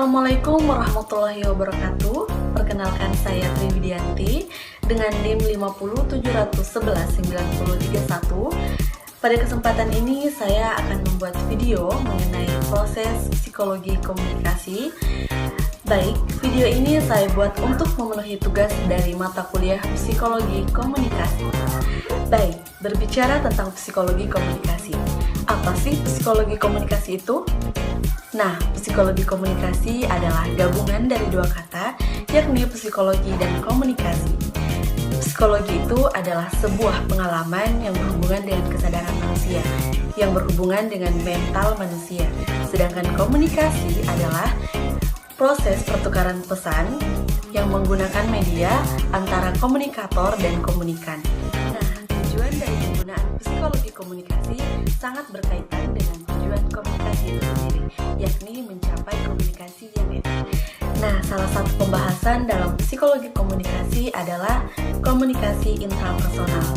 Assalamualaikum warahmatullahi wabarakatuh. Perkenalkan saya Triwidianti dengan NIM 507119031. Pada kesempatan ini saya akan membuat video mengenai proses psikologi komunikasi. Baik, video ini saya buat untuk memenuhi tugas dari mata kuliah psikologi komunikasi. Baik, berbicara tentang psikologi komunikasi. Apa sih psikologi komunikasi itu? Nah, psikologi komunikasi adalah gabungan dari dua kata, yakni psikologi dan komunikasi. Psikologi itu adalah sebuah pengalaman yang berhubungan dengan kesadaran manusia, yang berhubungan dengan mental manusia. Sedangkan komunikasi adalah proses pertukaran pesan yang menggunakan media antara komunikator dan komunikan. Nah, tujuan dari penggunaan psikologi komunikasi sangat berkaitan dengan tujuan komunikasi itu sendiri, yakni mencapai komunikasi yang etis. Nah, salah satu pembahasan dalam psikologi komunikasi adalah komunikasi intrapersonal.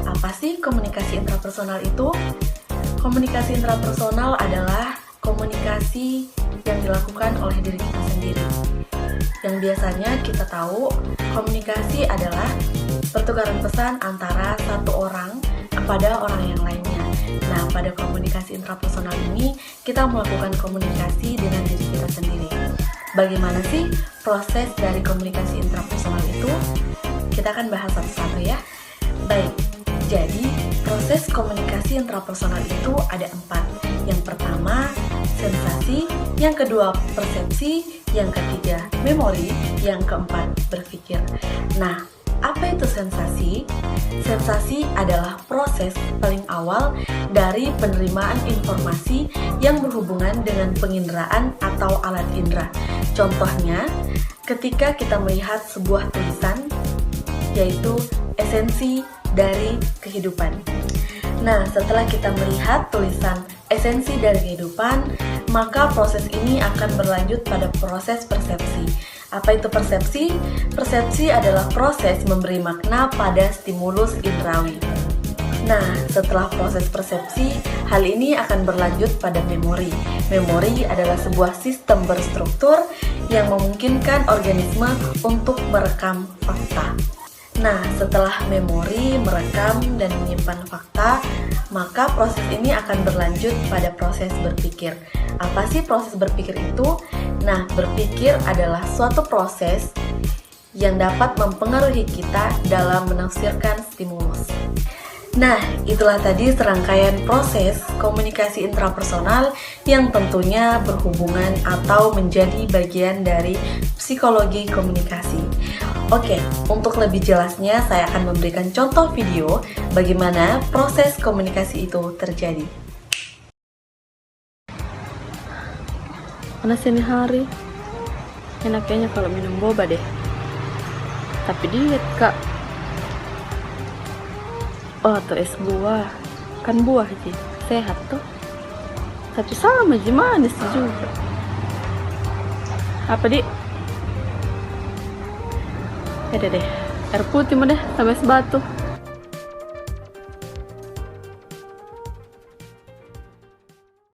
Apa sih komunikasi intrapersonal itu? Komunikasi intrapersonal adalah komunikasi yang dilakukan oleh diri kita sendiri. Yang biasanya kita tahu, komunikasi adalah pertukaran pesan antara satu orang kepada orang yang lainnya. Nah, pada komunikasi intrapersonal ini, kita melakukan komunikasi dengan diri kita sendiri. Bagaimana sih proses dari komunikasi intrapersonal itu? Kita akan bahas satu-satu ya. Baik, jadi proses komunikasi intrapersonal itu ada 4. Yang pertama, sensasi. Yang kedua, persepsi. Yang ketiga, memori. Yang keempat, berpikir. Nah, apa itu sensasi? Sensasi adalah proses paling awal dari penerimaan informasi yang berhubungan dengan penginderaan atau alat indera. Contohnya, ketika kita melihat sebuah tulisan, yaitu esensi dari kehidupan. Nah, setelah kita melihat tulisan esensi dari kehidupan, maka proses ini akan berlanjut pada proses persepsi. Apa itu persepsi? Persepsi adalah proses memberi makna pada stimulus indrawi. Nah, setelah proses persepsi, hal ini akan berlanjut pada memori. Memori adalah sebuah sistem berstruktur yang memungkinkan organisme untuk merekam fakta. Nah, setelah memori, merekam, dan menyimpan fakta, maka proses ini akan berlanjut pada proses berpikir. Apa sih proses berpikir itu? Nah, berpikir adalah suatu proses yang dapat mempengaruhi kita dalam menafsirkan stimulus. Nah, itulah tadi serangkaian proses komunikasi intrapersonal yang tentunya berhubungan atau menjadi bagian dari psikologi komunikasi. Oke, untuk lebih jelasnya saya akan memberikan contoh video bagaimana proses komunikasi itu terjadi. Panas ini hari, enaknya kalau minum boba deh. Tapi diet kak. Oh, tuh es buah, kan buah sih, sehat tuh. Tapi sama aja manis juga. Apa di? Deh, air putih mah deh, sama es batu.